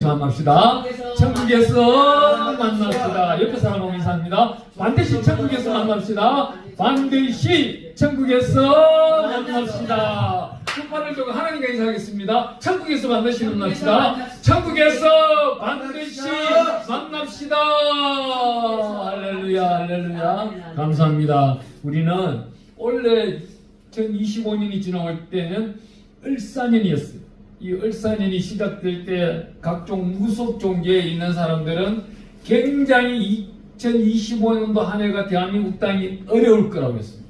천국에서 만납시다. 천국에서 만납시다. 옆에 사람하고 인사합니다. 반드시 천국에서 만납시다. 반드시 천국에서 만납시다. 손발을 들고 하나님과 인사하겠습니다. 천국에서 반드시 만납시다. 천국에서 반드시 만납시다. 할렐루야, 할렐루야. 감사합니다. 우리는 원래 2025년이 지나올 때는 을사년이었어요. 이 을사년이 시작될 때 각종 무속 종교에 있는 사람들은 굉장히 2025년도 한 해가 대한민국 땅이 어려울 거라고 했습니다.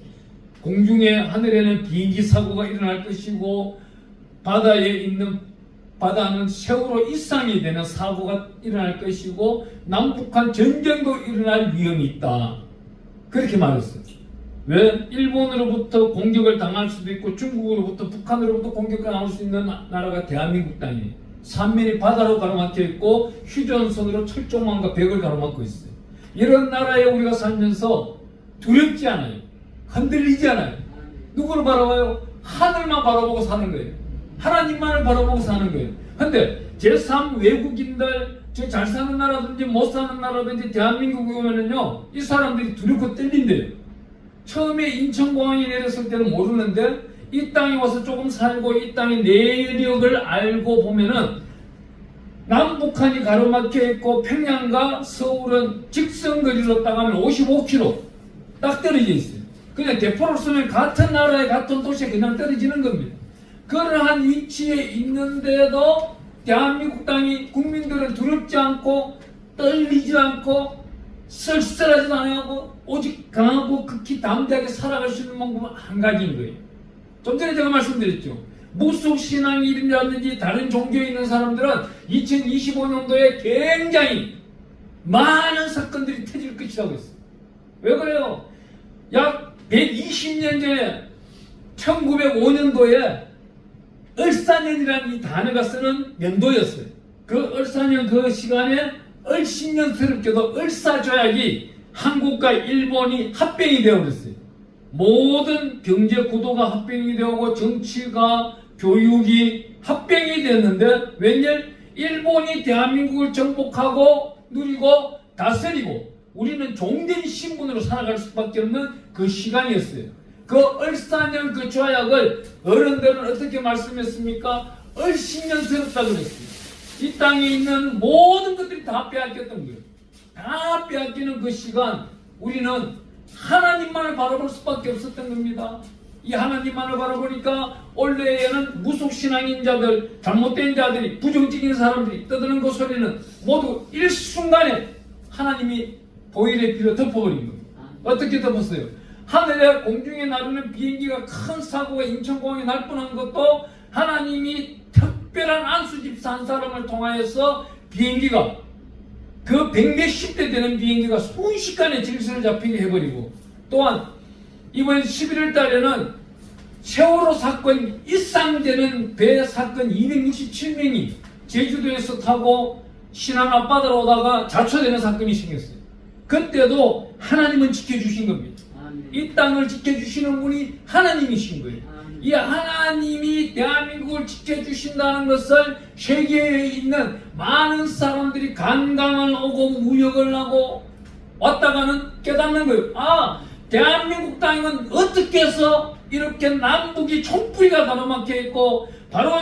공중에 하늘에는 비행기 사고가 일어날 것이고 바다는 세월호 이상이 되는 사고가 일어날 것이고 남북한 전쟁도 일어날 위험이 있다. 그렇게 말했어요. 왜? 일본으로부터 공격을 당할 수도 있고 중국으로부터 북한으로부터 공격을 나올 수 있는 나라가 대한민국 땅이에요. 삼면이 바다로 가로막혀 있고 휴전선으로 철조망과 벽을 가로막고 있어요. 이런 나라에 우리가 살면서 두렵지 않아요. 흔들리지 않아요. 누구를 바라봐요? 하늘만 바라보고 사는 거예요. 하나님만을 바라보고 사는 거예요. 근데 제3 외국인들, 잘 사는 나라든지 못 사는 나라든지 대한민국에 오면은요, 이 사람들이 두렵고 떨린대요. 처음에 인천공항에 내렸을 때는 모르는데 이 땅에 와서 조금 살고 이 땅의 내력을 알고 보면은 남북한이 가로막혀 있고 평양과 서울은 직선거리로 딱 하면 55km 딱 떨어져 있어요. 그냥 대포를 쏘면 같은 나라에 같은 도시에 그냥 떨어지는 겁니다. 그러한 위치에 있는데도 대한민국 땅이 국민들은 두렵지 않고 떨리지 않고 쓸쓸하지도 않고 오직 강하고 극히 담대하게 살아갈 수 있는 방법은 한 가지인 거예요. 좀 전에 제가 말씀드렸죠. 무속 신앙이 일이라든지 다른 종교에 있는 사람들은 2025년도에 굉장히 많은 사건들이 터질 것이라고 했어요. 왜 그래요? 약 120년 전에 1905년도에 을사년이라는 이 단어가 쓰는 연도였어요. 그 을사년 그 시간에 을신년스럽게도 을사조약이 한국과 일본이 합병이 되어버렸어요. 모든 경제 구도가 합병이 되고 정치가 교육이 합병이 됐는데 웬일 일본이 대한민국을 정복하고 누리고 다스리고 우리는 종된 신분으로 살아갈 수밖에 없는 그 시간이었어요. 그 을사년 그 조약을 어른들은 어떻게 말씀했습니까? 을신년스럽다고 그랬어요. 이 땅에 있는 모든 것들이 다 빼앗겼던 거예요. 다 빼앗기는 그 시간 우리는 하나님만을 바라볼 수밖에 없었던 겁니다. 이 하나님만을 바라보니까 원래에는 무속신앙인 자들, 잘못된 자들이, 부정적인 사람들이 떠드는 그 소리는 모두 일순간에 하나님이 보일의 피로 덮어버린 거예요. 어떻게 덮었어요? 하늘에 공중에 나르는 비행기가 큰 사고가 인천공항에 날 뻔한 것도 하나님이 특별한 안수집사 한 사람을 통하여서 비행기가 그 100몇십 대 되는 비행기가 순식간에 질서를 잡히게 해버리고 또한 이번 11월 달에는 세월호 사건 이상 되는 배 사건 267명이 제주도에서 타고 신안 앞바다로 오다가 자초되는 사건이 생겼어요. 그때도 하나님은 지켜주신 겁니다. 이 땅을 지켜주시는 분이 하나님이신 거예요. 이 하나님이 대한민국을 지켜주신다는 것을 세계에 있는 많은 사람들이 관광을 오고 무역을 하고 왔다가는 깨닫는 거예요. 아, 대한민국 땅은 어떻게 해서 이렇게 남북이 총뿌리가 가로막혀 있고 바로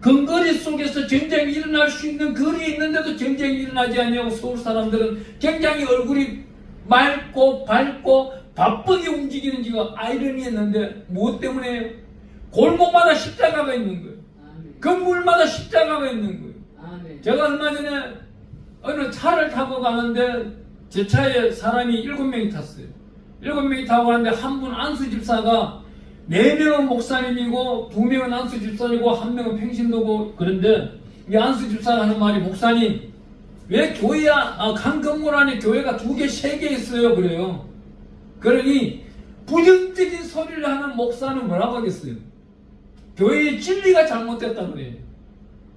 근거리 속에서 전쟁이 일어날 수 있는 거리에 있는데도 전쟁이 일어나지 않냐고 서울 사람들은 굉장히 얼굴이 맑고 밝고 바쁘게 움직이는지가 아이러니했는데 무엇 때문에 골목마다 십자가가 있는 거예요. 건물마다 십자가가 있는 거예요. 제가 얼마 전에 어느 차를 타고 가는데 제 차에 사람이 7명이 탔어요. 7명이 타고 가는데 한 분 안수집사가 4명은 목사님이고 2명은 안수집사이고 1명은 평신도고 그런데 이 안수집사가 하는 말이 목사님 왜 교회야 한 건물 안에 교회가 2개, 3개 있어요 그래요. 그러니 부정적인 소리를 하는 목사는 뭐라고 하겠어요? 교회의 진리가 잘못됐다 그래요.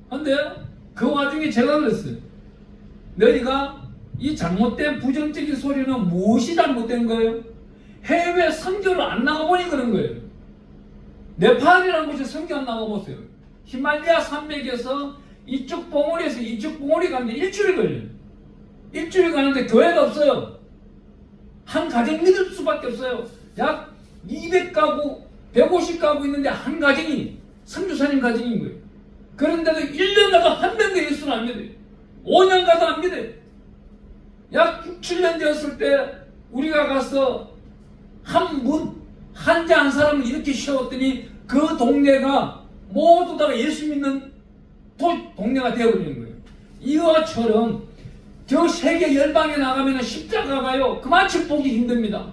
근데 그 와중에 제가 그랬어요. 너희가 이 잘못된 부정적인 소리는 무엇이 잘못된 거예요? 해외 선교를 안 나가보니 그런 거예요. 네팔이라는 곳에 선교 안 나가보세요. 히말라야 산맥에서 이쪽 봉우리에서 이쪽 봉우리 가는데 일주일 걸려요. 일주일 가는데 교회가 없어요. 한 가정 믿을 수밖에 없어요. 약 200가구, 150가구 있는데 한 가정이 선교사님 가정인 거예요. 그런데도 1년 가도 한 명도 예수는 안 믿어요. 5년 가도 안 믿어요. 약 6, 7년 되었을 때 우리가 가서 한자 한 사람을 이렇게 세웠더니 그 동네가 모두 다 예수 믿는 동네가 되어버리는 거예요. 이와처럼 저 세계 열방에 나가면 십자가가요 그만큼 보기 힘듭니다.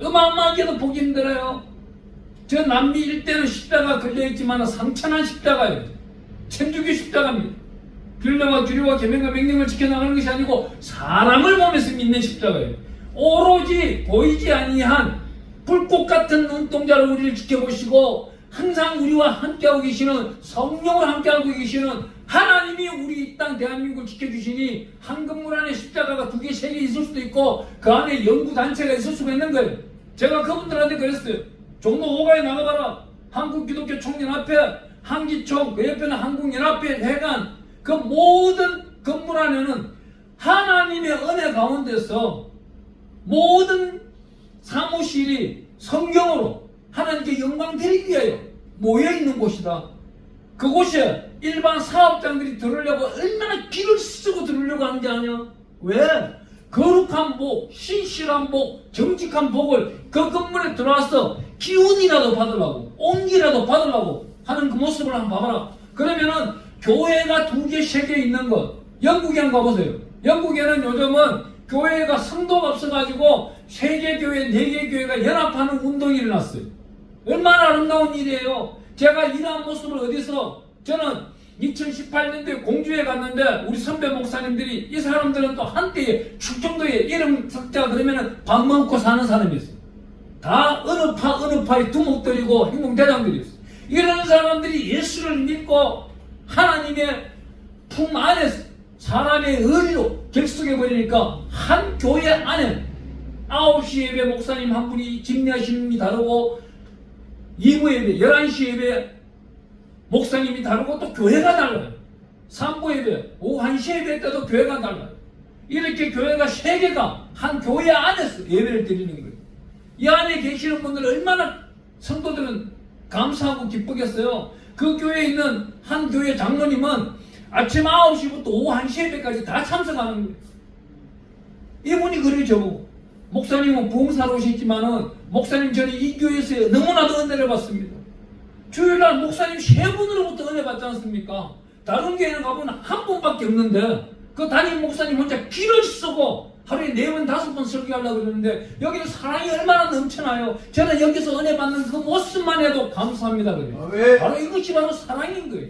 어마어마하게도 보기 힘들어요. 저 남미 일대는 십자가 걸려있지만 상천한 십자가예요. 천주교 십자가입니다. 균령과 규례와 계명과 명령을 지켜나가는 것이 아니고 사람을 보면서 믿는 십자가예요. 오로지 보이지 아니한 불꽃 같은 눈동자로 우리를 지켜보시고 항상 우리와 함께하고 계시는 성령을 함께하고 계시는 하나님이 우리 이 땅 대한민국을 지켜주시니 한 건물 안에 십자가가 2개, 3개 있을 수도 있고 그 안에 연구단체가 있을 수가 있는 거예요. 제가 그분들한테 그랬어요. 종로 5가에 나가봐라. 한국기독교 총연 앞에 한기총, 그 옆에는 한국연합회 회관, 그 모든 건물 안에는 하나님의 은혜 가운데서 모든 사무실이 성경으로 하나님께 영광 드리기 위하여 모여있는 곳이다. 그곳에 일반 사업장들이 들으려고 얼마나 기를 쓰고 들으려고 하는지 아냐? 왜? 거룩한 복, 신실한 복, 정직한 복을 그 건물에 들어와서 기운이라도 받으려고, 온기라도 받으려고 하는 그 모습을 한번 봐봐라. 그러면은 교회가 2개, 3개 있는 것, 영국에 한번 가보세요. 영국에는 요즘은 교회가 성도가 없어가지고 3개 교회, 4개 교회가 연합하는 운동이 일어났어요. 얼마나 아름다운 일이에요. 제가 이러한 모습을 어디서, 저는 2018년도에 공주에 갔는데 우리 선배 목사님들이, 이 사람들은 또 한때에 충청도에 이름 석자 그러면은 밥 먹고 사는 사람이었어요. 다 어느 파의 두목들이고 행동대장들이었어요. 이런 사람들이 예수를 믿고 하나님의 품 안에서 사람의 의리로 결속해버리니까 한 교회 안에 9시 예배 목사님 한 분이 집례하시는 분이 다르고 2부 예배, 11시 예배 목사님이 다르고 또 교회가 달라요. 3부 예배, 오후 1시 예배 때도 교회가 달라요. 이렇게 교회가 3개가 한 교회 안에서 예배를 드리는 거예요. 이 안에 계시는 분들 얼마나 성도들은 감사하고 기쁘겠어요. 그 교회에 있는 한 교회 장로님은 아침 9시부터 오후 1시 예배까지 다 참석하는 거예요. 이분이 그래요 저보고. 목사님은 부흥사로 오셨지만은 목사님 저는 이 교회에서 너무나도 은혜를 받습니다. 주일날 목사님 3분으로부터 은혜 받지 않습니까? 다른 교회는 가보면 한 분밖에 없는데 그 담임 목사님 혼자 기를 쓰고 하루에 4번, 5번 설교하려고 그러는데 여기는 사랑이 얼마나 넘쳐나요. 저는 여기서 은혜 받는 그 모습만 해도 감사합니다. 그래요. 바로 이것이 바로 사랑인 거예요.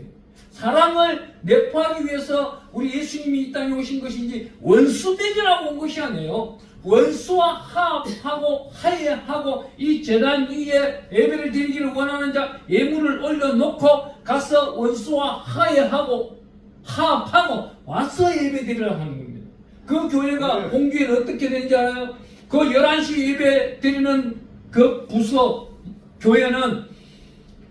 사랑을 내포하기 위해서 우리 예수님이 이 땅에 오신 것인지 원수 맺으라고 온 것이 아니에요. 원수와 화합하고 화해하고 이 재단 위에 예배를 드리기를 원하는 자 예물을 올려놓고 가서 원수와 화해하고 화합하고 와서 예배 드리라고 하는 겁니다. 그 교회가 공교회는 어떻게 되는지 알아요? 그 11시 예배 드리는 그 부서 교회는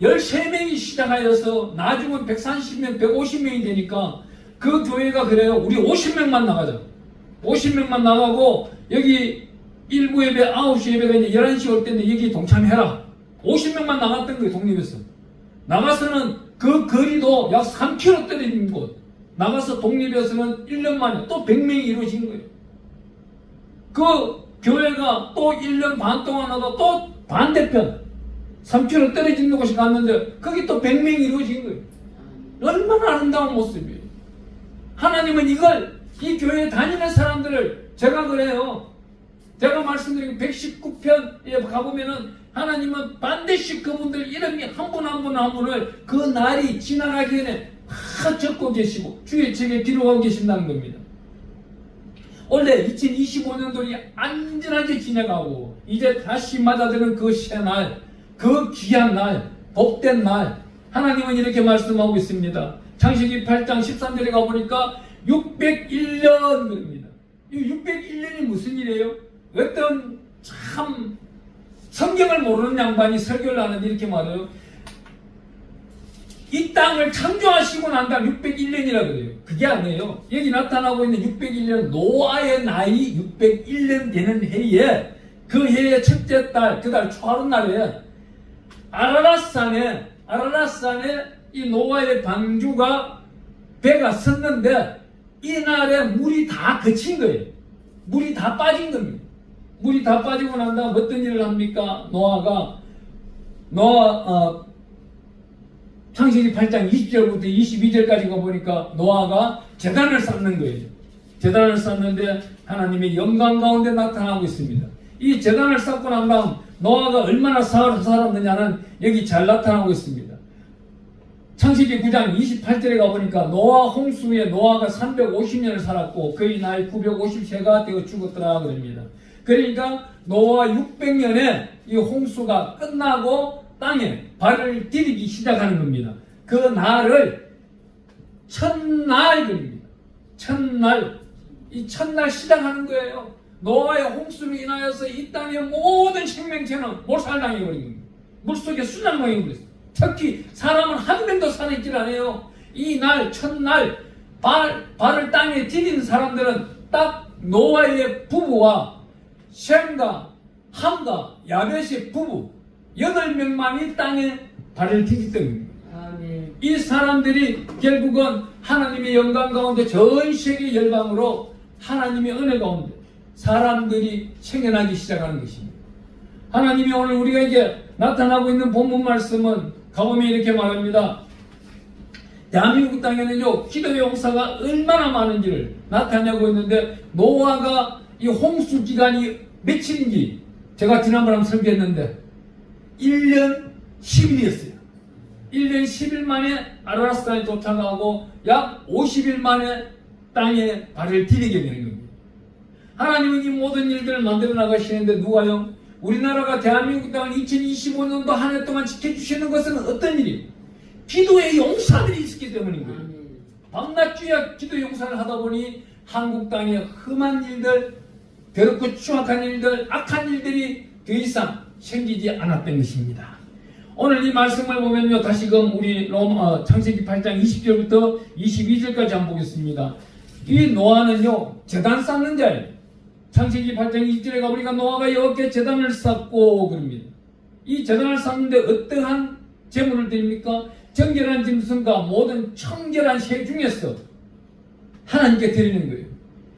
13명이 시작하여서 나중은 130명, 150명이 되니까 그 교회가 그래요. 우리 50명만 나가자. 50명만 나가고 여기 1부 예배, 9시 예배가 이제 11시 올 때인데 여기 동참해라. 50명만 나갔던 거예요. 독립에서. 나가서는 그 거리도 약 3km 떨어진 곳. 나가서 독립에서는 1년 만에 또 100명이 이루어진 거예요. 그 교회가 또 1년 반 동안 하다 또 반대편 3km 떨어진 곳이 갔는데 거기 또 100명이 이루어진 거예요. 얼마나 아름다운 모습이에요. 하나님은 이걸 이 교회에 다니는 사람들을 제가 그래요. 제가 말씀드린 119편에 가보면은 하나님은 반드시 그분들 이름이 한 분 한 분 한 분을 그 날이 지나가기 전에 다 적고 계시고 주의 책에 기록하고 계신다는 겁니다. 원래 2025년도이 안전하게 지나가고 이제 다시 맞아드는 그 새날, 그 귀한 날, 복된 날 하나님은 이렇게 말씀하고 있습니다. 창세기 8장 13절에 가보니까 601년입니다. 이 601년이 무슨 일이에요? 어떤 참 성경을 모르는 양반이 설교를 하는데 이렇게 말해요. 이 땅을 창조하시고 난 다음 601년이라 그래요. 그게 아니에요. 여기 나타나고 있는 601년 노아의 나이 601년 되는 해에 그 해의 첫째 달, 그 달 초하루 날에 아라랏산에 이 노아의 방주가 배가 섰는데 이날에 물이 다 그친 거예요. 물이 다 빠진 겁니다. 물이 다 빠지고 난 다음 어떤 일을 합니까? 창세기 8장 20절부터 22절까지 가보니까 노아가 제단을 쌓는 거예요. 제단을 쌓는데 하나님의 영광 가운데 나타나고 있습니다. 이 제단을 쌓고 난 다음 노아가 얼마나 살았느냐는 여기 잘 나타나고 있습니다. 창세기 9장 28절에 가보니까 노아 홍수에 노아가 350년을 살았고 그의 나이 950세가 되어 죽었더라 그럽니다. 그러니까 노아 600년에 이 홍수가 끝나고 땅에 발을 디디기 시작하는 겁니다. 그 날을 첫날 그럽니다. 이 첫날 시작하는 거예요. 노아의 홍수로 인하여서 이 땅의 모든 생명체는 몰살당해 버린 겁니다. 물속에 순환당해 버렸어요. 특히 사람은 한 명도 살아있질 않아요. 이 날 첫날 발을 땅에 디딘 사람들은 딱 노아의 부부와 셈과 함과 야벳의 부부 8명만이 땅에 발을 디뎠던 겁니다. 이 사람들이 결국은 하나님의 영광 가운데 전 세계 열방으로 하나님의 은혜 가운데 사람들이 생겨나기 시작하는 것입니다. 하나님이 오늘 우리에게 나타나고 있는 본문 말씀은 가보면 이렇게 말합니다. 대한민국 땅에는요 기도의 용사가 얼마나 많은지를 나타내고 있는데 노아가 이 홍수 기간이 며칠인지 제가 지난번에 한번 설계했는데 1년 10일이었어요. 1년 10일 만에 아라랏산에 도착하고 약 50일 만에 땅에 발을 디디게 되는 겁니다. 하나님은 이 모든 일들을 만들어 나가시는데 누가요? 우리나라가 대한민국 땅을 2025년도 한 해 동안 지켜주시는 것은 어떤 일이에요? 기도의 용사들이 있었기 때문인 거예요. 밤낮주야 기도 용사를 하다 보니 한국 땅에 험한 일들, 더럽고 추악한 일들, 악한 일들이 더 이상 생기지 않았던 것입니다. 오늘 이 말씀을 보면요, 다시금 우리 창세기 8장 20절부터 22절까지 한번 보겠습니다. 이 노아는요, 제단 쌓는 자예요. 창세기 8장 20절에 가보니까 노아가 여호와께 제단을 쌓고 그럽니다. 이 제단을 쌓는데 어떠한 제물을 드립니까? 정결한 짐승과 모든 청결한 새 중에서 하나님께 드리는 거예요.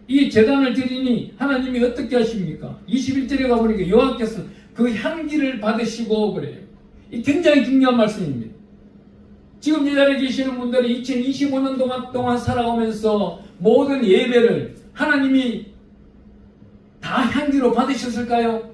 이 제단을 드리니 하나님이 어떻게 하십니까? 21절에 가보니까 여호와께서 그 향기를 받으시고 그래요. 이 굉장히 중요한 말씀입니다. 지금 이 자리에 계시는 분들이 2025년 동안 살아오면서 모든 예배를 하나님이 다 향기로 받으셨을까요?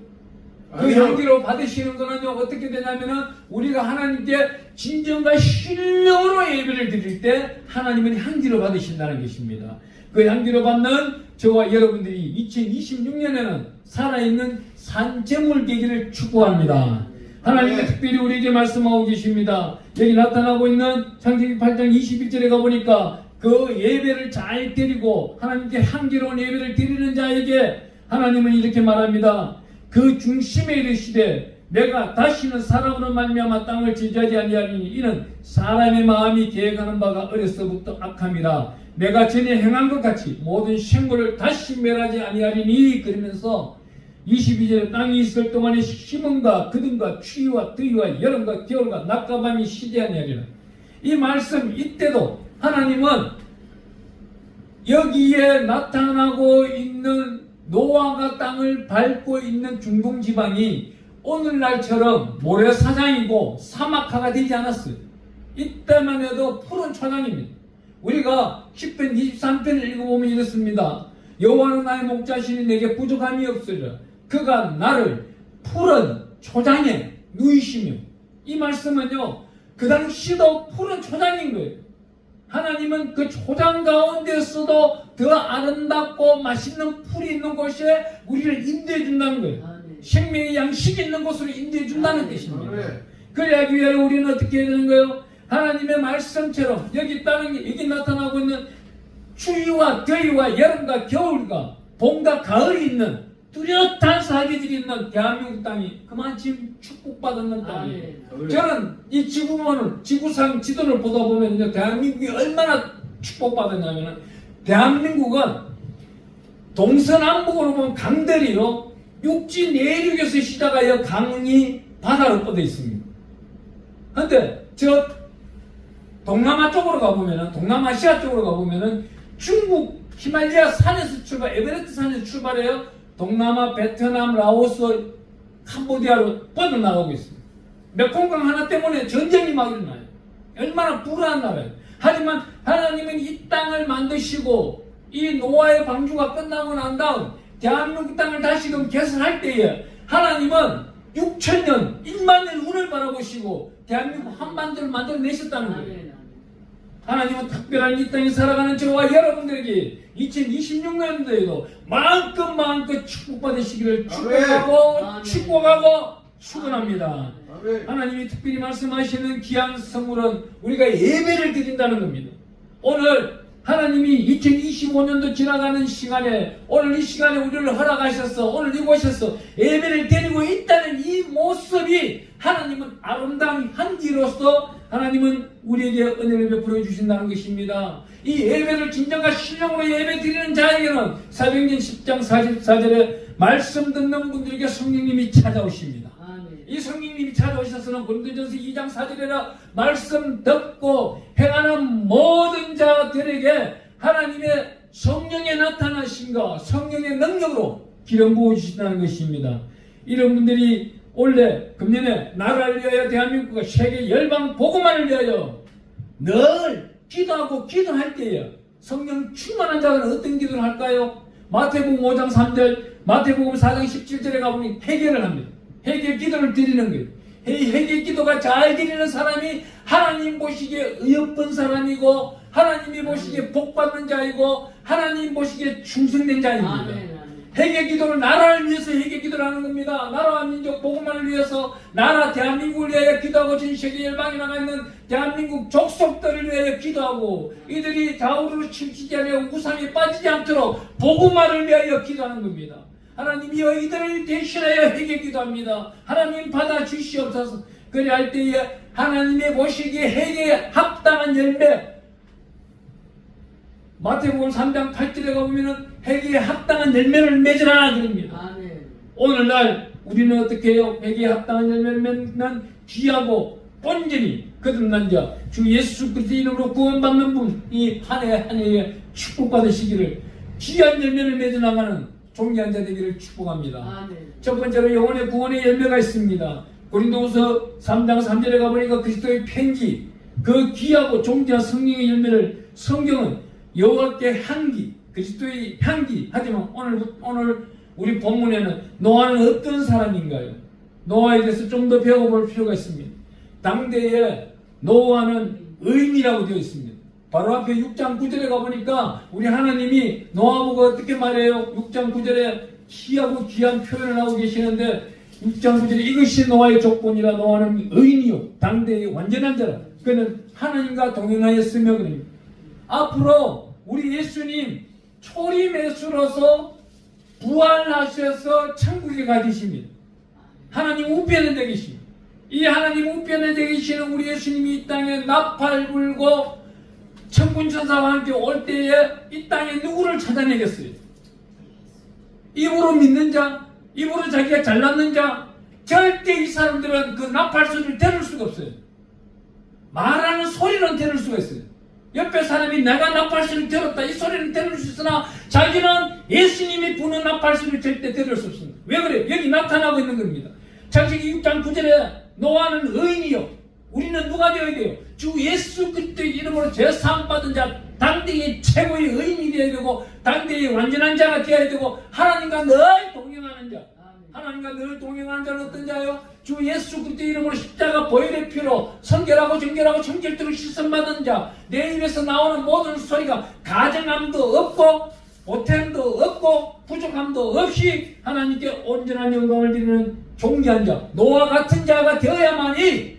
그 향기로 받으시는 거는요, 어떻게 되냐면은, 우리가 하나님께 진정과 신령으로 예배를 드릴 때, 하나님은 향기로 받으신다는 것입니다. 그 향기로 받는 저와 여러분들이 2026년에는 살아있는 산재물 되기를 축복합니다. 하나님은 특별히 우리에게 말씀하고 계십니다. 여기 나타나고 있는 창세기 8장 21절에 가보니까, 그 예배를 잘 드리고, 하나님께 향기로운 예배를 드리는 자에게, 하나님은 이렇게 말합니다. 그 중심에 이르시되 내가 다시는 사람으로 말미암아 땅을 지지하지 아니하리니 이는 사람의 마음이 계획하는 바가 어려서부터 악함이라. 내가 전에 행한 것 같이 모든 생물을 다시 멸하지 아니하리니. 그러면서 22절에 땅이 있을 동안에 심음과 거둠과 추위와 더위와 여름과 겨울과 낮과 밤이 쉬지 아니하리라. 이 말씀 이때도 하나님은 여기에 나타나고 있는 노아가 땅을 밟고 있는 중동지방이 오늘날처럼 모래사장이고 사막화가 되지 않았어요. 이때만 해도 푸른 초장입니다. 우리가 10편 23편을 읽어보면 이렇습니다. 여호와는 나의 목자시니 내게 부족함이 없으리라. 그가 나를 푸른 초장에 누이시며. 이 말씀은요, 그 당시도 푸른 초장인 거예요. 하나님은 그 초장 가운데서도 더 아름답고 맛있는 풀이 있는 곳에 우리를 인도해 준다는 거예요. 생명의 양식이 있는 곳으로 인도해 준다는 뜻입니다. 그래야 위하여 우리는 어떻게 해야 되는 거예요? 하나님의 말씀처럼 여기 나타나고 있는 추위와 더위와 여름과 겨울과 봄과 가을이 있는 뚜렷한 사기들이 있는 대한민국 땅이 그만큼 축복받는 땅이에요. 저는 이 지구본을, 지구상 지도를 보다 보면 이제 대한민국이 얼마나 축복받았냐면, 대한민국은 동서남북으로 보면 강들이요, 육지 내륙에서 시작하여 강이 바다로 뻗어 있습니다. 그런데 저 동남아 쪽으로 가보면은, 동남아시아 쪽으로 가보면은 중국 히말라야 산에서 에베레스트 산에서 출발해요. 동남아, 베트남, 라오스, 캄보디아로 뻗어나가고 있습니다. 메콩강 하나 때문에 전쟁이 막 일어나요. 얼마나 불안한 나라예요. 하지만 하나님은 이 땅을 만드시고 이 노아의 방주가 끝나고 난 다음 대한민국 땅을 다시금 개설할 때에 하나님은 6천년, 1만년 운을 바라보시고 대한민국 한반도를 만들어내셨다는 거예요. 하나님은 특별한 이 땅에 살아가는 저와 여러분들에게 2026년도에도 마음껏 축복받으시기를 축복하고 축원합니다. 하나님이 특별히 말씀하시는 귀한 선물은 우리가 예배를 드린다는 겁니다. 오늘 하나님이 2025년도 지나가는 시간에, 오늘 이 시간에 우리를 허락하셔서 오늘 이곳에서 예배를 드리고 있다는 이 모습이 하나님은 아름다운 향기로서 하나님은 우리에게 은혜를 베풀어 주신다는 것입니다. 이 예배를 진정한 신령으로 예배 드리는 자에게는 사도행전 10장 44절에 말씀 듣는 분들에게 성령님이 찾아오십니다. 이 성령님이 찾아오셔서는 고린도전서 2장 4절에라 말씀 듣고 행하는 모든 자들에게 하나님의 성령의 나타나심과 성령의 능력으로 기름 부어주신다는 것입니다. 이런 분들이 올해 금년에 나라를 위하여 대한민국과 세계 열방 복음만을 위하여 늘 기도하고 기도할 때에 성령 충만한 자는 어떤 기도를 할까요? 마태복음 5장 3절, 마태복음 4장 17절에 가보니 회개를 합니다. 회개 기도를 드리는 거예요. 회개 기도가 잘 드리는 사람이 하나님 보시기에 의롭은 사람이고 하나님이 보시기에 복받는 자이고 하나님 보시기에 충성된 자입니다. 회개 기도를 나라를 위해서 회개 기도를 하는 겁니다. 나라와 민족 복음만을 위해서, 나라 대한민국을 위하여 기도하고 전 세계 열방에 나가 있는 대한민국 족속들을 위하여 기도하고 이들이 좌우로 침치지 않고 우상에 빠지지 않도록 복음만을 위하여 기도하는 겁니다. 하나님이여 이들을 대신하여 회개 기도합니다. 하나님 받아 주시옵소서. 그래 할 때에 하나님의 보시기에 회개에 합당한 열매, 마태복음 3장 8절에 가보면은 회개에 합당한 열매를 맺으라 그럽니다. 오늘날 우리는 어떻게 해요? 회개에 합당한 열매를 맺는 귀하고 온전히 거듭난 자, 주 예수 그리스도의 이름으로 구원받는 분이 한 해에 축복받으시기를, 귀한 열매를 맺어나가는 존귀한 자 되기를 축복합니다. 첫 번째로 영혼의 구원의 열매가 있습니다. 고린도후서 3장 3절에 가보니까 그리스도의 편지, 그 귀하고 존귀한 성령의 열매를 성경은 여호와께 향기, 그리스도의 향기. 하지만 오늘 우리 본문에는 노아는 어떤 사람인가요? 노아에 대해서 좀 더 배워볼 필요가 있습니다. 당대에 노아는 의인이라고 되어 있습니다. 바로 앞에 6장 9절에 가보니까 우리 하나님이 노아보고 어떻게 말해요? 6장 9절에 희하고 귀한 표현을 하고 계시는데 6장 9절에 이것이 노아의 조건이라 노아는 의인이요 당대의 완전한 자라. 그는 하나님과 동행하였으며 그럽니다. 앞으로 우리 예수님 초림예수로서 부활하셔서 천국에 가 계십니다. 하나님 우편에 되 계십니다. 이 하나님 우편에 되 계시는 우리 예수님이 이 땅에 나팔 불고 천군천사와 함께 올 때에 이 땅에 누구를 찾아내겠어요? 입으로 믿는 자, 입으로 자기가 잘났는 자, 절대 이 사람들은 그 나팔 소리를 들을 수가 없어요. 말하는 소리는 들을 수가 있어요. 옆에 사람이 내가 나팔 소리를 들었다 이 소리는 들을 수 있으나 자기는 예수님이 부는 나팔 소리를 절대 들을 수 없습니다. 왜 그래요? 여기 나타나고 있는 겁니다. 창세기 6장 9절에 노아는 의인이요, 우리는 누가 되어야 돼요? 주 예수 그리스도의 이름으로 죄사함 받은 자, 당대의 최고의 의인이 되어야 되고 당대의 완전한 자가 되어야 되고 하나님과 늘 동행하는 자. 하나님과 늘 동행하는 자는 어떤 자요? 주 예수 그리스도의 이름으로 십자가 보혈의 피로 성결하고 정결하고 청결토록 씻음받은 자. 내 입에서 나오는 모든 소리가 가정함도 없고 보탬도 없고 부족함도 없이 하나님께 온전한 영광을 드리는 존귀한 자, 노아 같은 자가 되어야만이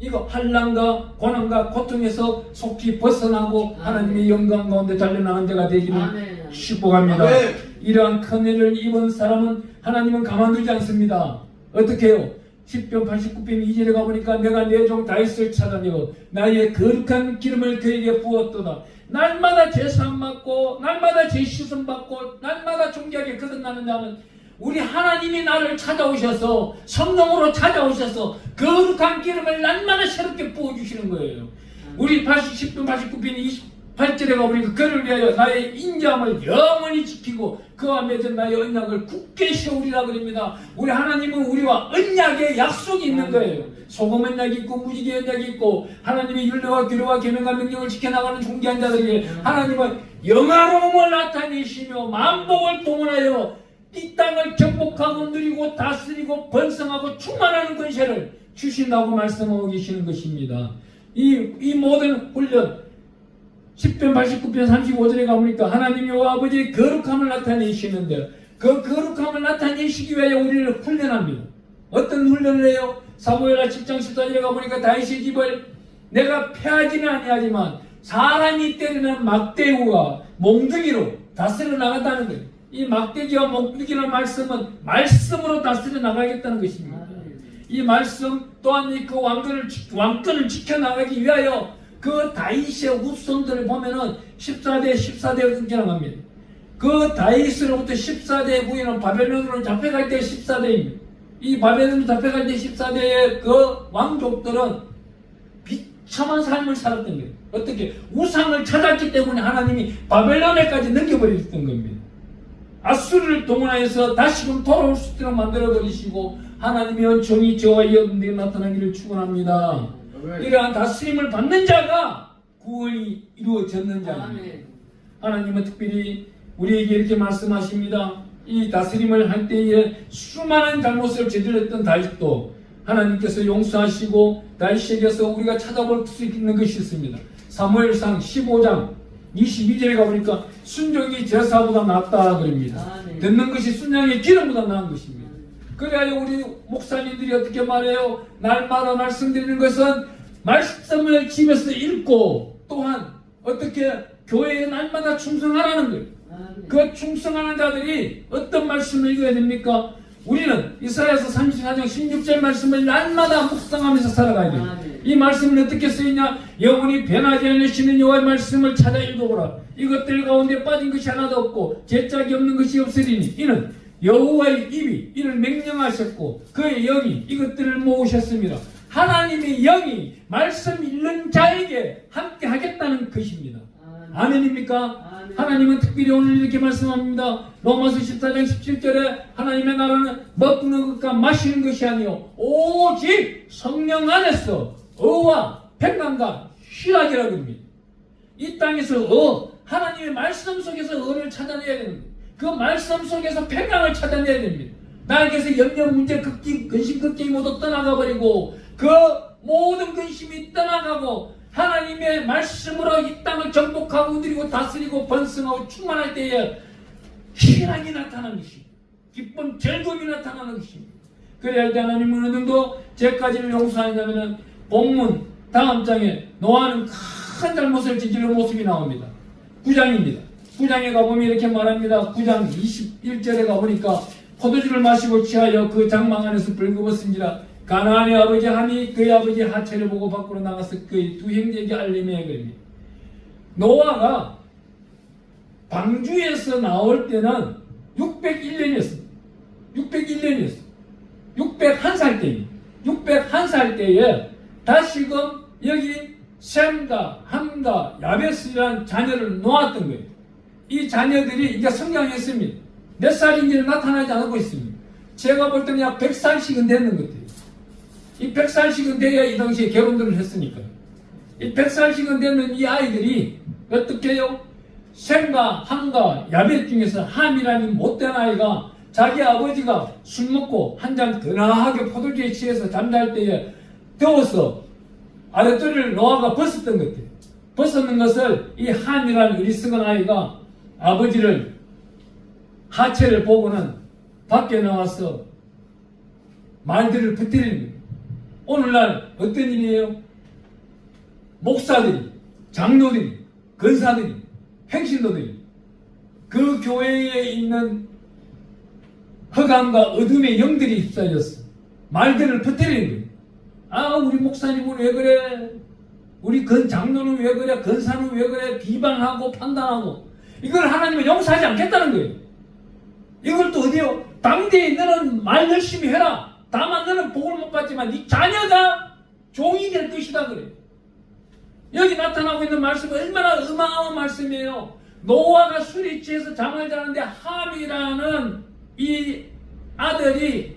이거 환난과 고난과 고통에서 속히 벗어나고 하나님의 영광 가운데 달려나간 자가 되기를 축복합니다. 아멘. 이러한 큰 일을 입은 사람은 하나님은 가만두지 않습니다. 어떻게 해요? 10편 89편 2절에 가보니까 내가 내 종 다윗을 찾아내고 나의 거룩한 기름을 그에게 부었도다. 날마다 제사함 받고 날마다 제시선 받고 날마다 존귀하게 거듭나는 자는 우리 하나님이 나를 찾아오셔서 성령으로 찾아오셔서 거룩한 기름을 날마다 새롭게 부어주시는 거예요. 우리 10편 89편 28절에 가보니까 그를 위하여 나의 인자함을 영원히 지키고 그와 맺은 나의 언약을 굳게 세우리라 그럽니다. 우리 하나님은 우리와 언약의 약속이 있는 거예요. 소금 언약이 있고 무지개 언약이 있고 하나님의 율례와 규례와 계명과 명령을 지켜나가는 존귀한 자들에게 하나님은 영화로움을 나타내시며 만복을 동원하여 이 땅을 정복하고 누리고 다스리고 번성하고 충만하는 권세를 주신다고 말씀하고 계시는 것입니다. 이 모든 훈련 10편 89편 35절에 가보니까 하나님이 아버지의 거룩함을 나타내시는데 그 거룩함을 나타내시기 위하여 우리를 훈련합니다. 어떤 훈련을 해요? 사무엘하 10장 14절에 가보니까 다윗의 집을 내가 패하지는 아니하지만 사람이 때리는 막대기와 몽둥이로 다스려 나간다는 거예요. 이 막대기와 몽둥이라는 말씀은 말씀으로 다스려 나가겠다는 것입니다. 이 말씀 또한 그 왕권을 지켜나가기 위하여 그 다윗의 후손들을 보면은 14대 14대로 등장합니다. 그 다윗으로부터 14대 후에는 바벨론으로 잡혀갈 때 14대입니다. 이 바벨론으로 잡혀갈 때 14대의 그 왕족들은 비참한 삶을 살았던 거예요. 어떻게? 우상을 찾았기 때문에 하나님이 바벨론에까지 넘겨버렸던 겁니다. 아수르를 동원하여서 다시금 돌아올 수 있도록 만들어버리시고 하나님의 은총이 저와 여러분들에게 나타나기를 축원합니다. 이러한 다스림을 받는 자가 구원이 이루어졌는 자입니다. 하나님은 특별히 우리에게 이렇게 말씀하십니다. 이 다스림을 할 때에 수많은 잘못을 저질렀던 다윗도 하나님께서 용서하시고 다윗에게서 우리가 찾아볼 수 있는 것이 있습니다. 사무엘상 15장 22절에 가보니까 순종이 제사보다 낫다 그럽니다. 듣는 것이 순양의 기름보다 나은 것입니다. 그래야 우리 목사님들이 어떻게 말해요? 날마다 말씀드리는 것은 말씀을 집에서 읽고 또한 어떻게 교회에 날마다 충성하라는 거예요. 그 충성하는 자들이 어떤 말씀을 읽어야 됩니까? 우리는 이사야서 34장 16절 말씀을 날마다 묵상하면서 살아가야 돼요. 이 말씀은 어떻게 쓰이냐? 영원히 변하지 않으시는 여호와의 말씀을 찾아 읽어보라. 이것들 가운데 빠진 것이 하나도 없고 제짝이 없는 것이 없으리니 이는 여호와의 입이 이를 명령하셨고 그의 영이 이것들을 모으셨습니다. 하나님의 영이 말씀 읽는 자에게 함께 하겠다는 것입니다. 아멘입니까? 하나님은 특별히 오늘 이렇게 말씀합니다. 로마서 14장 17절에 하나님의 나라는 먹는 것과 마시는 것이 아니요 오직 성령 안에서 의와 평강과 희락이라고 합니다. 이 땅에서 하나님의 말씀 속에서 의를 찾아내야 됩니다. 그 말씀 속에서 평강을 찾아내야 됩니다. 나에게서 염려, 문제, 근심, 걱정이 모두 떠나가버리고 그 모든 근심이 떠나가고 하나님의 말씀으로 이 땅을 정복하고 누리고 다스리고 번성하고 충만할 때에 희락이 나타나는 것입니다. 기쁨, 즐거움이 나타나는 것입니다. 그래야 하나님은 어느 정도 죄까지를 용서하냐면은 본문 다음 장에 노아는 큰 잘못을 저지른 모습이 나옵니다. 9장입니다. 9장에 가보면 이렇게 말합니다. 9장 21절에 가보니까 포도주를 마시고 취하여 그 장망 안에서 불금었습니다. 가나안의 아버지 함이 그의 아버지 하체를 보고 밖으로 나가서 그의 두 형제에게 알림해 그럽니다. 노아가 방주에서 나올 때는 601년이었습니다. 601년이었어요. 601살 때입니다. 601살 때에 다시금 여기 셈과 함과 야베스라는 자녀를 놓았던 거예요. 이 자녀들이 이제 성장했습니다. 몇 살인지는 나타나지 않고 있습니다. 제가 볼 때는 약 100살씩은 되는 것 같아요. 이 100살씩은 돼야 이 당시에 결혼들을 했으니까. 이 100살씩은 되면 이 아이들이 어떻게 해요? 셈과 함과 야벳 중에서 함이라는 못된 아이가 자기 아버지가 술 먹고 한 잔 근하하게 포도주에 취해서 잠잘 때에 더워서 아랫도리를 노아가 벗었던 것 같아요. 벗었는 것을 이 함이라는 어리석은 아이가 아버지를 하체를 보고는 밖에 나와서 말들을 붙이는 거예요. 오늘날 어떤 일이에요? 목사들이, 장로들이, 권사들이, 행신도들이 그 교회에 있는 흑암과 어둠의 영들이 휩싸였어. 말들을 퍼뜨리는 거예요. 아, 우리 목사님은 왜 그래? 우리 건 장로는 왜 그래? 건사는 왜 그래? 비방하고 판단하고. 이걸 하나님은 용서하지 않겠다는 거예요. 이걸 또 어디요? 당대에 너는 말 열심히 해라. 다만 너는 복을 못 받지만 네 자녀가 종이 될 것이다 그래요. 여기 나타나고 있는 말씀은 얼마나 어마어마한 말씀이에요. 노아가 술에 취해서 잠을 자는데 함이라는 이 아들이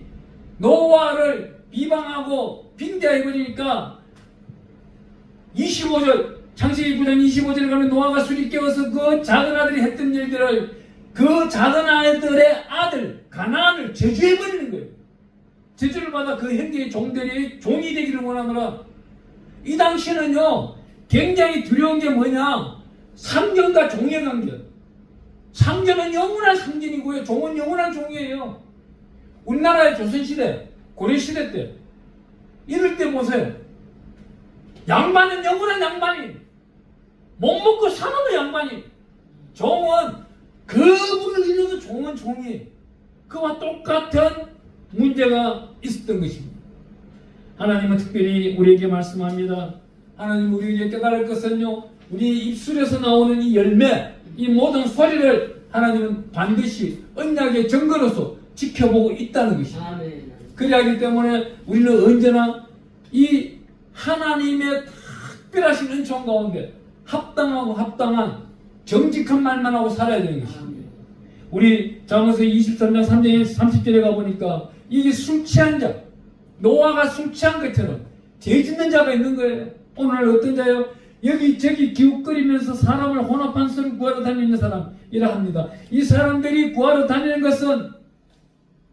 노아를 비방하고 빙자해버리니까 25절 창세기 9장 25절에 가면 노아가 술이 깨워서 그 작은 아들이 했던 일들을 그 작은 아들의 아들 가나안을 저주해버리는 거예요. 저주를 받아 그 형제의 종들이 종이 되기를 원하노라. 이 당시에는요 굉장히 두려운 게 뭐냐, 상전과 종의 관계. 상전은 영원한 상전이고요, 종은 영원한 종이에요. 우리나라의 조선시대, 고려시대 때 이럴 때 보세요. 양반은 영원한 양반이, 못 먹고 사는 양반이, 종은 그분을 일러도 종은 종이. 그와 똑같은 문제가 있었던 것입니다. 하나님은 특별히 우리에게 말씀합니다. 하나님 우리에게 깨달을 것은요, 우리 입술에서 나오는 이 열매, 이 모든 소리를 하나님은 반드시 언약의 증거로서 지켜보고 있다는 것입니다. 그러하기 때문에 우리는 언제나 이 하나님의 특별하신 은총 가운데 합당하고 합당한 정직한 말만 하고 살아야 되는 것입니다. 우리 잠언서 23장 3장 30절에 가보니까 이게 술 취한 자, 노아가 술 취한 것처럼 죄 짓는 자가 있는 거예요. 오늘 어떤 자요? 여기저기 기웃거리면서 사람을 혼합한 수를 구하러 다니는 사람이라 합니다. 이 사람들이 구하러 다니는 것은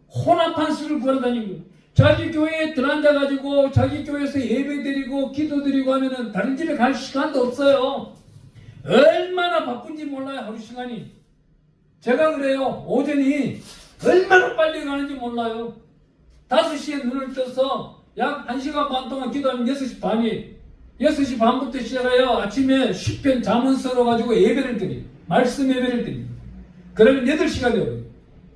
혼합한 수를 구하러 다니는 거예요. 자기 교회에 들어앉아가지고 자기 교회에서 예배 드리고 기도 드리고 하면은 다른 집에 갈 시간도 없어요. 얼마나 바쁜지 몰라요, 하루 시간이. 제가 그래요. 오전이 얼마나 빨리 가는지 몰라요. 5시에 눈을 떠서 약 1시간 반 동안 기도하면 6시 반이, 6시 반부터 시작해요. 아침에 10편 잠언서로 가지고 예배를 드려요. 말씀 예배를 드려요. 그러면 8시가 되어요.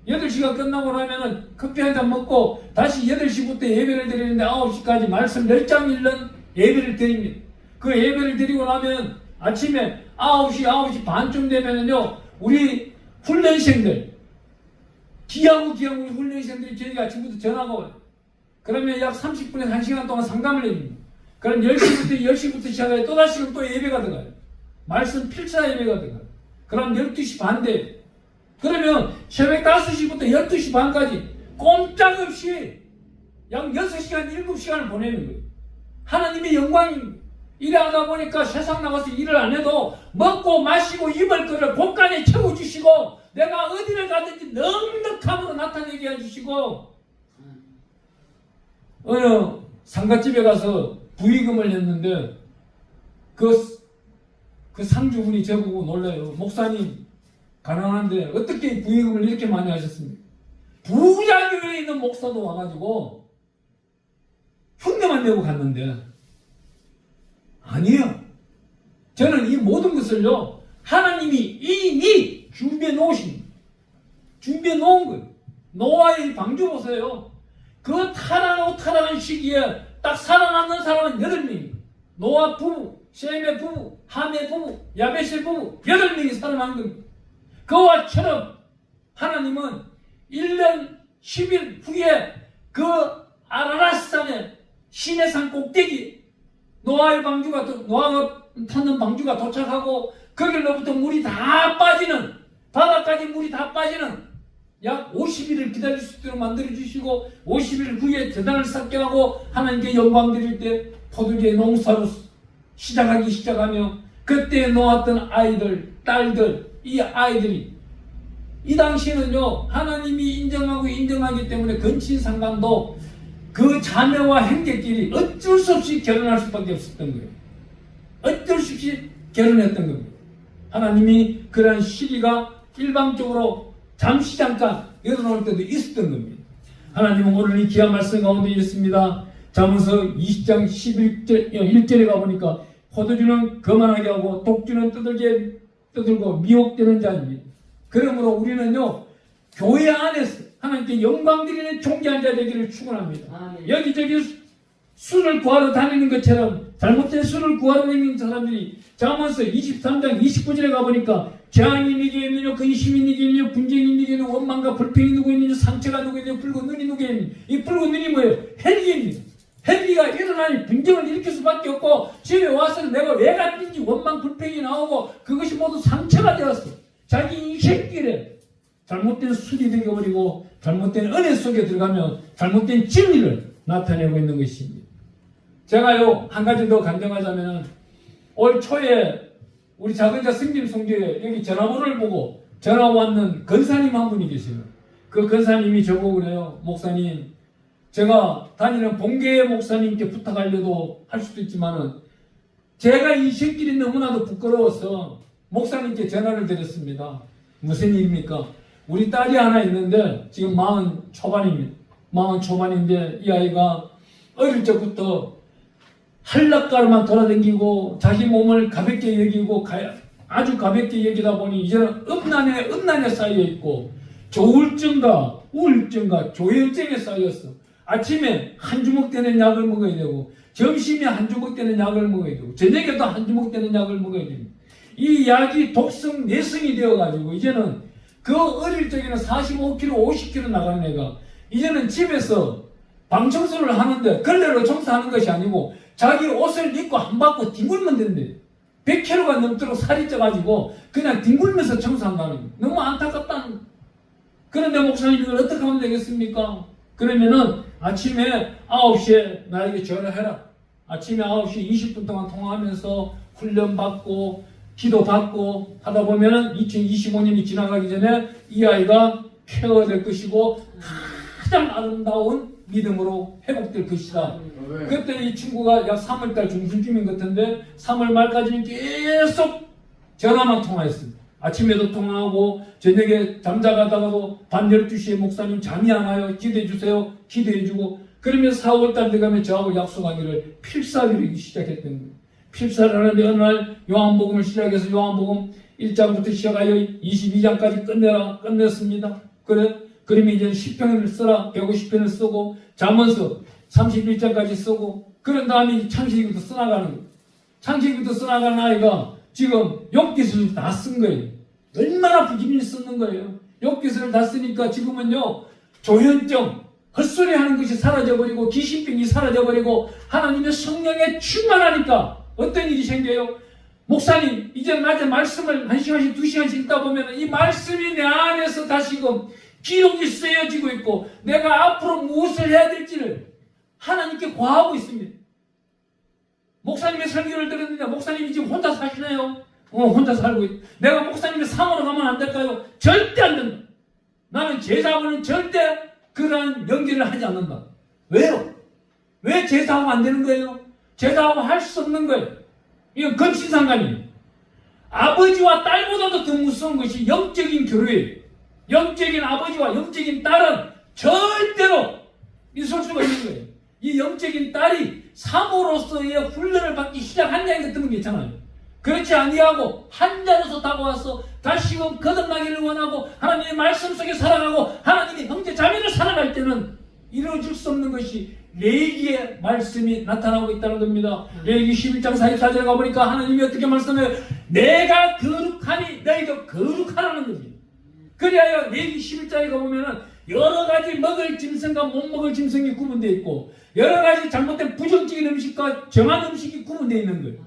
8시가 끝나고 나면은 커피 한 잔 먹고 다시 8시부터 예배를 드리는데 9시까지 말씀 10장 읽는 예배를 드립니다. 그 예배를 드리고 나면 아침에 9시 반쯤 되면은요, 우리 훈련생들, 귀하고 귀한 우리 훈련생들이 저희가 아침부터 전화가 와요. 그러면 약 30분에서 1시간 동안 상담을 해줍니다. 그럼 10시부터 시작해요. 또다시 또 예배가 들어가요. 말씀 필사 예배가 들어가요. 그럼 12시 반 돼요. 그러면 새벽 5시부터 12시 반까지 꼼짝없이 약 6시간, 7시간을 보내는 거예요. 하나님의 영광입니다. 일하다 보니까 세상 나가서 일을 안 해도 먹고 마시고 입을 거를 곳간에 채워주시고 내가 어디를 가든지 넉넉함으로 나타내게 해주시고, 어느 상가집에 가서 부의금을 했는데 그 상주분이 저보고 놀라요. 목사님 가난한데 어떻게 부의금을 이렇게 많이 하셨습니까? 부자교회에 있는 목사도 와가지고 흉내만 내고 갔는데, 아니에요. 저는 이 모든 것을요, 하나님이 이미 준비해 놓은 거예요. 노아의 방주 보세요. 그 타락한 시기에 딱 살아남는 사람은 8명이에요. 노아 부부, 셈의 부부, 함의 부부, 야벳의 부부 8명이 살아남은 겁니다. 그와처럼 하나님은 1년 10일 후에 그 아라랏산의 시내산 꼭대기 노아가 타는 방주가 도착하고 거기로부터 물이 다 빠지는, 바다까지 물이 다 빠지는 약 50일을 기다릴 수 있도록 만들어주시고 50일 후에 재단을 쌓게 하고 하나님께 영광 드릴 때 포도주의 농사로 시작하며 그때 놓았던 아이들, 딸들, 이 아이들이 이 당시에는요, 하나님이 인정하고 인정하기 때문에 근친상간도 그 자매와 형제끼리 어쩔 수 없이 결혼할 수밖에 없었던 거예요. 어쩔 수 없이 결혼했던 겁니다. 하나님이 그러한 시기가 일방적으로 잠시 잠깐 열어놓을 때도 있었던 겁니다. 하나님은 오늘 이 귀한 말씀 가운데 있습니다. 잠언서 20장 1절에 가보니까 포도주는 거만하게 하고 독주는 떠들고 미혹되는 자입니다. 그러므로 우리는요, 교회 안에서 하나님께 영광 드리는 존귀한 자 되기를 축원합니다. 여기저기 술을 구하러 다니는 것처럼 잘못된 술을 구하러 다니는 사람들이 잠언서 23장 29절에 가보니까 재앙이 네게 있느냐, 근심이 네게 있느냐, 분쟁이 네게 있느냐, 원망과 불평이 누구 있느냐, 상처가 누구 있느냐, 붉은 눈이 누구 있느냐. 이 붉은 눈이 뭐예요? 헬기입니다. 헬기가 일어나니 분쟁을 일으킬 수밖에 없고, 집에 와서 내가 왜 갔는지 원망 불평이 나오고, 그것이 모두 상처가 되었어. 자기 인생길에 잘못된 술이 되어버리고 잘못된 은혜 속에 들어가면 잘못된 진리를 나타내고 있는 것입니다. 제가요, 한 가지 더 강조하자면, 올 초에 우리 작은자 승림 성교에 여기 전화번호를 보고 전화 왔는 권사님 한 분이 계세요. 그 권사님이 저보고 그래요. 목사님, 제가 다니는 본계 목사님께 부탁하려도 할 수도 있지만은 제가 이 새끼리 너무나도 부끄러워서 목사님께 전화를 드렸습니다. 무슨 일입니까? 우리 딸이 하나 있는데 지금 40 초반입니다. 40 초반인데 이 아이가 어릴 적부터 한락가로만 돌아다니고 자기 몸을 가볍게 여기고 아주 가볍게 여기다 보니 이제는 음란에 쌓여 있고 조울증과 우울증과 조현증에 쌓였어. 아침에 한 주먹 되는 약을 먹어야 되고 점심에 한 주먹 되는 약을 먹어야 되고 저녁에도 한 주먹 되는 약을 먹어야 됩니다. 이 약이 독성 내성이 되어가지고 이제는 그 어릴 적에는 45kg, 50kg 나가는 애가 이제는 집에서 방 청소를 하는데 걸레로 청소하는 것이 아니고 자기 옷을 입고 한 바퀴 뒹굴면 된대. 100kg가 넘도록 살이 쪄가지고 그냥 뒹굴면서 청소한다는 거예요. 너무 안타깝다는. 그런데 목사님 이걸 어떻게 하면 되겠습니까? 그러면은 아침에 9시에 나에게 전화해라. 아침에 9시 20분 동안 통화하면서 훈련받고 기도받고 하다 보면은 2025년이 지나가기 전에 이 아이가 케어될 것이고 가장 아름다운 믿음으로 회복될 것이다. 그때 이 친구가 약 3월달 중순쯤인 것 같은데 3월 말까지는 계속 전화만 통화했습니다. 아침에도 통화하고 저녁에 잠자가다가도 밤 12시에 목사님 잠이 안 와요. 기도해주세요. 기도해주고 그러면서 4월달 돼가면 저하고 약속하기를 필사기를 시작했던 거예요. 필사를 하는데 어느 날 요한복음을 시작해서 요한복음 1장부터 시작하여 22장까지 끝냈습니다. 그러면 이제 10편을 써라. 150편을 쓰고 잠언서 31장까지 쓰고 그런 다음에 창세기부터 써나가는 거예요. 창세기부터 써나가는 아이가 지금 욥기서를 다 쓴 거예요. 얼마나 부지런히 쓰는 거예요. 욥기서를 다 쓰니까 지금은요 조현증, 헛소리 하는 것이 사라져버리고 귀신병이 사라져버리고 하나님의 성령에 충만하니까 어떤 일이 생겨요? 목사님 이제 낮에 말씀을 1시간씩 2시간씩 읽다 보면 이 말씀이 내 안에서 다시금 기록이 쓰여지고 있고 내가 앞으로 무엇을 해야 될지를 하나님께 고하고 있습니다. 목사님의 설교를 들었는데 목사님이 지금 혼자 사시나요? 혼자 살고 있. 내가 목사님의 상으로 가면 안 될까요? 절대 안 된다. 나는 제자하고는 절대 그러한 연기를 하지 않는다. 왜요? 왜 제자하고 안 되는 거예요? 제자하고 할 수 없는 거예요. 이건 근친상간이에요. 아버지와 딸보다도 더 무서운 것이 영적인 교류예요. 영적인 아버지와 영적인 딸은 절대로 있을 수가 있는 거예요. 이 영적인 딸이 사모로서의 훈련을 받기 시작한다는 게 어떤 게 있잖아요. 그렇지 아니하고 한자로서 다가와서 다시금 거듭나기를 원하고 하나님의 말씀 속에 살아가고 하나님의 형제 자매를 살아갈 때는 이루어질 수 없는 것이 레위기의 말씀이 나타나고 있다는 겁니다. 레위기 11장 44절에 가보니까 하나님이 어떻게 말씀해요? 내가 거룩하니 너희도 거룩하라는 겁니다. 그리하여 레위기 11장에 가보면은 여러 가지 먹을 짐승과 못 먹을 짐승이 구분되어 있고 여러 가지 잘못된 부정적인 음식과 정한 음식이 구분되어 있는 거예요.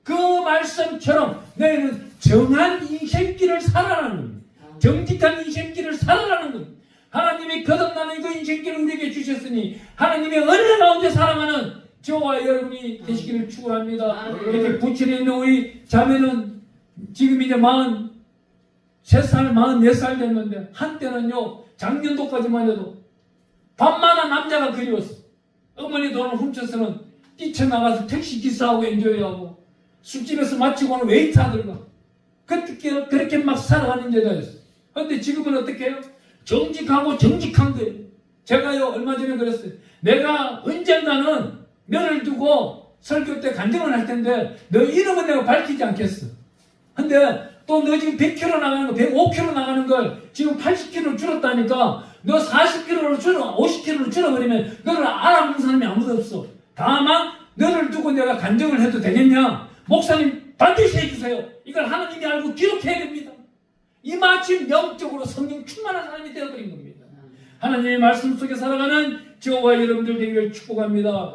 그 말씀처럼 너희는 정한 인생길을 살아라는 겁니다. 정직한 인생길을 살아라는 겁니다. 하나님이 거듭나는 그 인생길을 우리에게 주셨으니 하나님의 은혜 가운데 살아가는 저와 여러분이 되시기를 축원합니다. 이렇게 부천에 있는 우리 자매는 지금 이제 43살, 44살 됐는데 한때는요 작년도까지만 해도 밤마다 남자가 그리웠어. 어머니 돈을 훔쳐서는 뛰쳐나가서 택시기사하고 엔조이하고 술집에서 마치고는 웨이터들과 그렇게 막 살아가는 여자였어. 그런데 지금은 어떻게 해요? 정직하고 정직한 거예요. 제가요 얼마 전에 그랬어요. 내가 언젠가는 너를 두고 설교 때 간증을 할 텐데 너 이름은 내가 밝히지 않겠어. 근데 또 너 지금 100kg 나가는 거, 105kg 나가는 걸 지금 80kg 줄었다니까 너 40kg로 줄어, 50kg로 줄어버리면 너를 알아보는 사람이 아무도 없어. 다만 너를 두고 내가 간증을 해도 되겠냐? 목사님 반드시 해주세요. 이걸 하나님이 알고 기록해야 됩니다. 이 마침 영적으로 성령 충만한 사람이 되어버린 겁니다. 하나님의 말씀 속에 살아가는 저와 여러분들 되기를 축복합니다.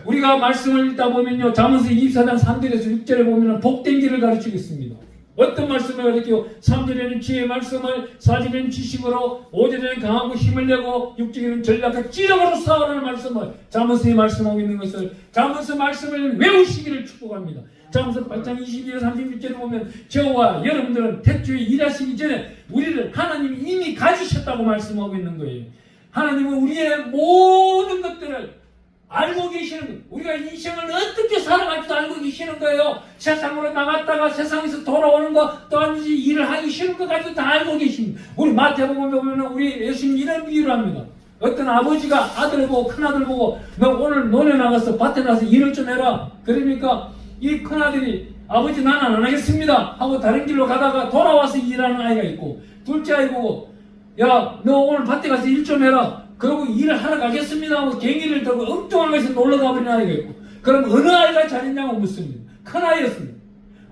우리가 말씀을 읽다 보면요, 잠언서 24장 3절에서 6절에 보면 복된 길을 가르치고 있습니다. 어떤 말씀을 가르치고 3절에는 지혜의 말씀을, 4절에는 지식으로, 5절에는 강하고 힘을 내고, 6절에는 전략과 지력으로 싸우라는 말씀을 잠언서에 말씀하고 있는 것을, 잠언서 말씀을 외우시기를 축복합니다. 잠언서 8장 22절 36절에 보면 저와 여러분들은 태초에 일하시기 전에 우리를 하나님이 이미 가지셨다고 말씀하고 있는 거예요. 하나님은 우리의 모든 것들을 알고 계시는 거예요. 우리가 인생을 어떻게 살아갈지도 알고 계시는 거예요. 세상으로 나갔다가 세상에서 돌아오는 거, 또한 일을 하기 싫은 것까지도 다 알고 계십니다. 우리 마태복음 보면 우리 예수님 이런 비유를 합니다. 어떤 아버지가 아들을 보고, 큰아들 보고, 너 오늘 논에 나가서 밭에 나가서 일을 좀 해라. 그러니까 이 큰아들이 아버지 나는 안 하겠습니다 하고 다른 길로 가다가 돌아와서 일하는 아이가 있고, 둘째 아이 보고 야 너 오늘 밭에 가서 일 좀 해라. 그러고 일을 하러 가겠습니다 하고 갱이를 들고 엉뚱한 곳에 놀러 가버리는 아이가 있고, 그럼 어느 아이가 잘했냐고 묻습니다. 큰 아이였습니다.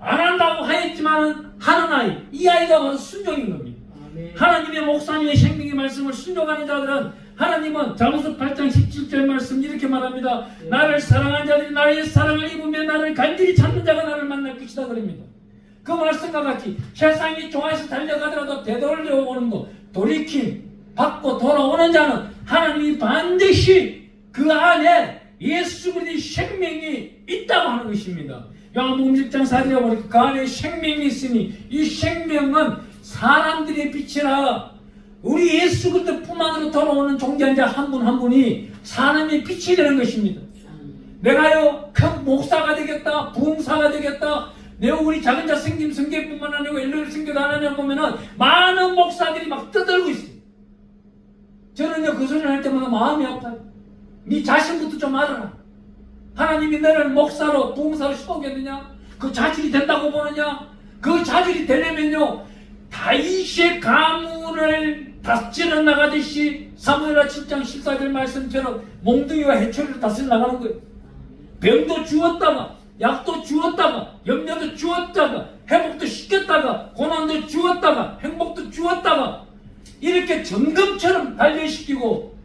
안 한다고 하였지만 하는 아이, 이 아이가 바로 순종인 겁니다. 아멘. 하나님의 목사님의 생명의 말씀을 순종하는 자들은 하나님은 잠언서 8장 17절 말씀 이렇게 말합니다. 네. 나를 사랑한 자들이 나의 사랑을 입으며 나를 간절히 찾는 자가 나를 만날 것이다 그럽니다. 그 말씀과 같이 세상이 좋아해서 달려가더라도 되돌려오는 거, 돌이킴 받고 돌아오는 자는 하나님이 반드시 그 안에 예수 그리스도의 생명이 있다고 하는 것입니다. 요한복음 1장 4절에 보니까 그 안에 생명이 있으니 이 생명은 사람들의 빛이라. 우리 예수 그리스도 뿐만으로 돌아오는 존재자 한 분 한 분이 사람의 빛이 되는 것입니다. 내가요 큰 목사가 되겠다, 부흥사가 되겠다, 내가 우리 작은 자 생김 성계뿐만 아니고 엘로엘 성교도 하나님 보면은 많은 목사들이 막 떠들고 있어요. 저는요 그 소리를 할 때마다 마음이 아파요. 네 자신부터 좀 알아라. 하나님이 너를 목사로 부흥사로 세우겠느냐? 그 자질이 된다고 보느냐? 그 자질이 되려면요 다윗의 가문을 다스려 나가듯이 사무엘하 7장 14절 말씀처럼 몽둥이와 해초리를 다스려 나가는 거예요. 병도 주었다가 약도 주었다가 염려도 주었다가 회복도 시켰다가 고난도 주었다가 행복도 주었다가 이렇게 점검처럼 단련시키고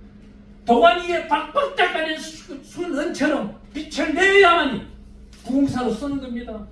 도관 위에 박박짝 깔린 순은처럼 빛을 내야만이 부흥사로 쓰는 겁니다.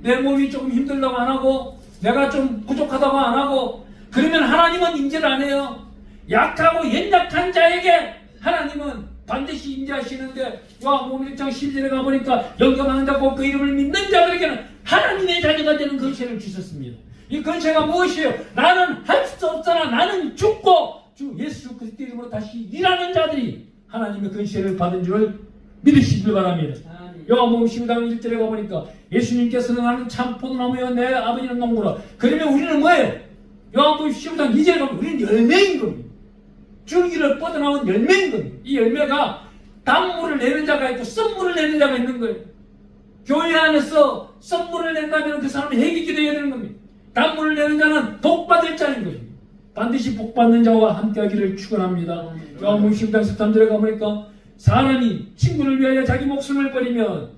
내 몸이 조금 힘들다고 안 하고 내가 좀 부족하다고 안 하고 그러면 하나님은 인지를 안 해요. 약하고 연약한 자에게 하나님은 반드시 인지하시는데 요한복음 1장 11절에 가보니까 영접하는 자고 그 이름을 믿는 자들에게는 하나님의 자녀가 되는 권세를 주셨습니다. 이 권세가 무엇이에요? 나는 할 수 없으나 나는 죽고 주 예수 그리스도 이름으로 다시 일하는 자들이 하나님의 권세를 받은 줄을 믿으시길 바랍니다. 요한복음 15장 1절에 가보니까 예수님께서는 나는 참 포도나무여 내 아버지는 농부라. 그러면 우리는 뭐예요? 요한복음 15장 2절에 가면 우리는 열매인 겁니다. 줄기를 뻗어나온 열매인 겁니다. 이 열매가 단물을 내는 자가 있고 썩물을 내는 자가 있는 거예요. 교회 안에서 썩물을 낸다면 그 사람이 해기게 되어야 되는 겁니다. 단물을 내는 자는 복받을 자인 것입니다. 반드시 복받는 자와 함께하기를 축원합니다. 요한복음 15장 13절에 가보니까 사람이 친구를 위하여 자기 목숨을 버리면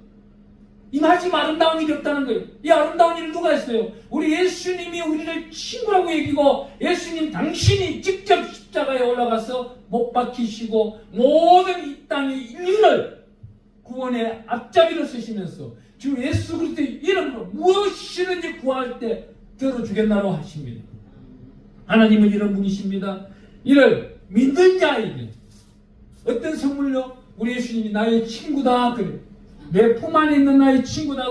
이 마침 아름다운 일이 없다는 거예요. 이 아름다운 일을 누가 했어요? 우리 예수님이 우리를 친구라고 여기고 예수님 당신이 직접 십자가에 올라가서 못 박히시고 모든 이 땅의 인류를 구원의 앞잡이로 쓰시면서 주 예수 그리스도의 이름으로 무엇이든지 구할 때 들어주겠나로 하십니다. 하나님은 이런 분이십니다. 이를 믿는 자에게 어떤 선물로 우리 예수님이 나의 친구다 그래. 내 품 안에 있는 나의 친구다.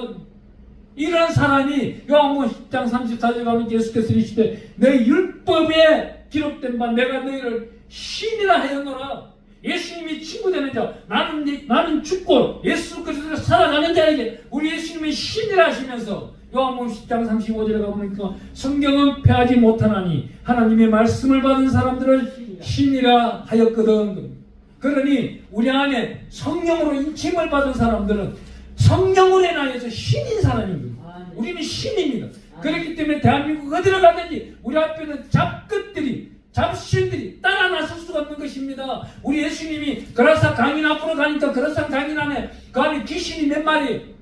이런 사람이 요한복음 10장 34절에 가면 예수께서 이르시되 내 율법에 기록된 바 내가 너희를 신이라 하였노라. 예수님이 친구 되는 자, 나는 죽고 예수 그리스도로 살아가는 자에게 우리 예수님이 신이라 하시면서 요한복음 10장 35절에 가보니까 성경은 패하지 못하나니 하나님의 말씀을 받은 사람들을 신이라 하였거든. 그러니 우리 안에 성령으로 인침을 받은 사람들은 성령으로 인하여서 신인 사람입니다. 우리는 신입니다. 그렇기 때문에 대한민국 어디로 가든지 우리 앞에는 잡것들이, 잡신들이 따라 나설 수가 없는 것입니다. 우리 예수님이 그라사 강인 앞으로 가니까 그라사 강인 안에 그 안에 귀신이 몇 마리?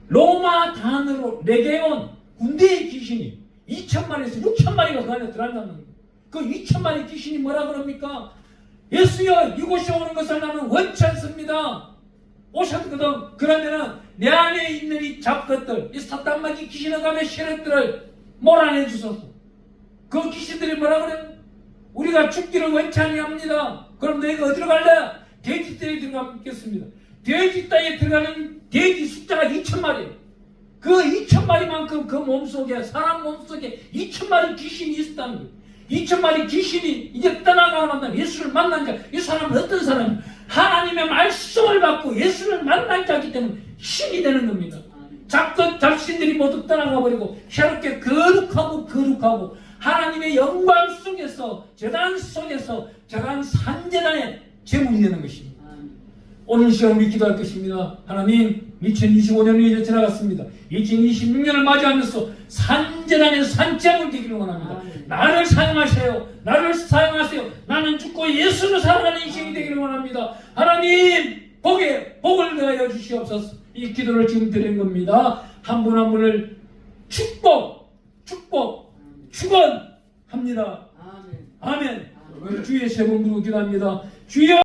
로마 단어로 레게온, 군대의 귀신이 2,000마리에서 6,000마리가 그 안에 들어간다는 거예요. 그 2,000마리 귀신이 뭐라 그럽니까? 예수여, 이곳에 오는 것을 나는 원치 않습니다. 오셨거든. 그러면은 내 안에 있는 이 잡것들, 이 사탄마귀 귀신의 감의 세력들을 몰아내 주소서. 그 귀신들이 뭐라 그래요? 우리가 죽기를 원치 아니합니다. 그럼 너희가 어디로 갈래? 돼지 떼에 들어가겠습니다. 돼지 떼에 들어가는 돼지 숫자가 2,000마리. 그 2,000마리만큼 그 몸속에, 사람 몸속에 2,000마리 귀신이 있었다는 거예요. 2,000마리 귀신이 이제 떠나가고 난다면 예수를 만난 자, 이 사람은 어떤 사람이에요? 하나님의 말씀을 받고 예수를 만난 자이기 때문에 신이 되는 겁니다. 잡신들이 모두 떠나가 버리고 새롭게 거룩하고 하나님의 영광 속에서, 제단 속에서 제단 산제단의 제물이 되는 것입니다. 오늘 시간 우리 기도할 것입니다. 하나님, 2025년이 이제 지나갔습니다. 2026년을 맞이하면서 산제단의 산제물 되기를 원합니다. 나를 사용하세요. 나를 사용하세요. 나는 죽고 예수를 사랑하는 인생이 되기를 원합니다. 하나님, 복을 내어 주시옵소서. 이 기도를 지금 드리는 겁니다. 한 분 한 분을 축원합니다. 아멘. 우리 주의 세 번 부르고 기도합니다. 주여!